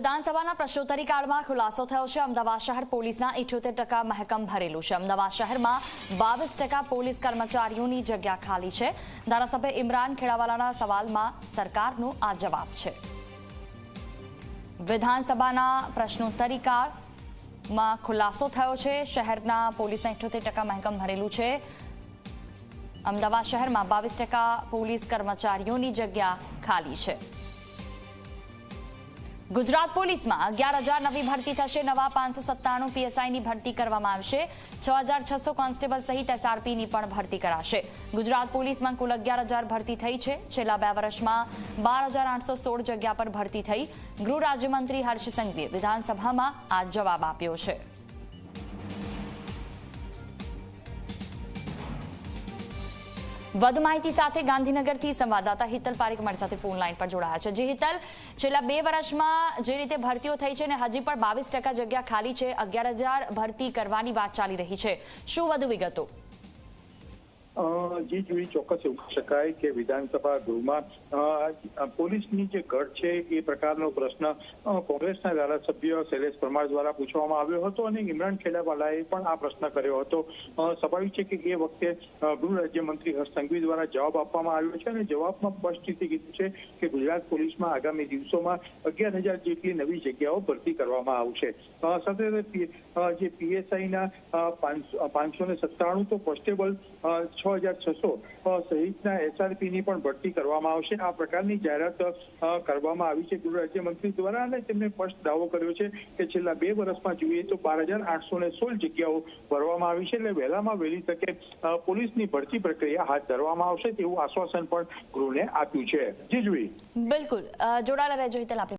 વિધાનસભાના પ્રશ્નોત્તરી કાળમાં ખુલાસો થયો છે। અમદાવાદ શહેર પોલીસના 78% મહેકમ ભરેલું છે। અમદાવાદ શહેરમાં 22% પોલીસ કર્મચારીઓની જગ્યા ખાલી છે। ધારાસભ્ય ઇમરાન ખેડાવાલાના સવાલમાં સરકારનો આ જવાબ છે। વિધાનસભાના પ્રશ્નોત્તરી કાળમાં ખુલાસો થયો છે। શહેરના પોલીસના 78% મહેકમ ભરેલું છે। અમદાવાદ શહેરમાં 22% પોલીસ કર્મચારીઓની જગ્યા ખાલી છે। ગુજરાત પોલીસમાં 11,000 નવી ભરતી થશે। નવા 597 પીએસઆઈની ભરતી કરવામાં આવશે। 6,600 કોન્સ્ટેબલ સહિત એસઆરપીની પણ ભરતી કરાશે। ગુજરાત પોલીસમાં કુલ 11,000 ભરતી થઈ છે। છેલ્લા 2 વર્ષમાં 12,816 જગ્યા પર ભરતી થઈ। ગૃહ રાજ્યમંત્રી હર્ષ સંઘવીએ વિધાનસભામાં આ જવાબ આપ્યો છે। વધુ માહિતી સાથે ગાંધીનગરથી સંવાદદાતા હિતલ પારેખ અમારી સાથે ફોન લાઈન પર જોડાયા છે। જી હિતલ, છેલ્લા 2 વર્ષમાં જે રીતે ભરતીઓ થઈ છે અને હજી પણ 22% જગ્યા ખાલી છે, 11,000 ભરતી કરવાની વાત ચાલી રહી છે, શું વધુ વિગતો? જી જોઈ ચોક્કસ એવું કહી શકાય કે વિધાનસભા ગૃહમાં પોલીસની જે ઘટ છે એ પ્રકારનો પ્રશ્ન કોંગ્રેસના ધારાસભ્ય શૈલેષ પરમાર દ્વારા પૂછવામાં આવ્યો હતો અને ઇમરાન ખેડાવાલાએ પણ આ પ્રશ્ન કર્યો હતો। સ્વાભાવિક છે કે એ વખતે ગૃહ રાજ્યમંત્રી હર્ષ સંઘવી દ્વારા જવાબ આપવામાં આવ્યો છે અને જવાબમાં સ્પષ્ટ રીતે કીધું છે કે ગુજરાત પોલીસમાં આગામી દિવસોમાં 11,000 જેટલી નવી જગ્યાઓ ભરતી કરવામાં આવશે। સાથે જે પીએસઆઈના 597 તો કોન્સ્ટેબલ 6,600 સહિતના એસઆરપીની પણ ભરતી કરવામાં આવશે। આ પ્રકારની જાહેરાત કરવામાં આવી છે ગૃહ રાજ્યમંત્રી દ્વારા અને તેમણે સ્પષ્ટ દાવો કર્યો છે કે છેલ્લા 2 વર્ષમાં જોઈએ તો 12,816 જગ્યાઓ ભરવામાં આવી છે। એટલે વહેલામાં વહેલી તકે પોલીસની ભરતી પ્રક્રિયા હાથ ધરવામાં આવશે તેવું આશ્વાસન પણ ગૃહને આપ્યું છે। જી જોઈ બિલકુલ જોડાયેલા રહેજો હિતલ।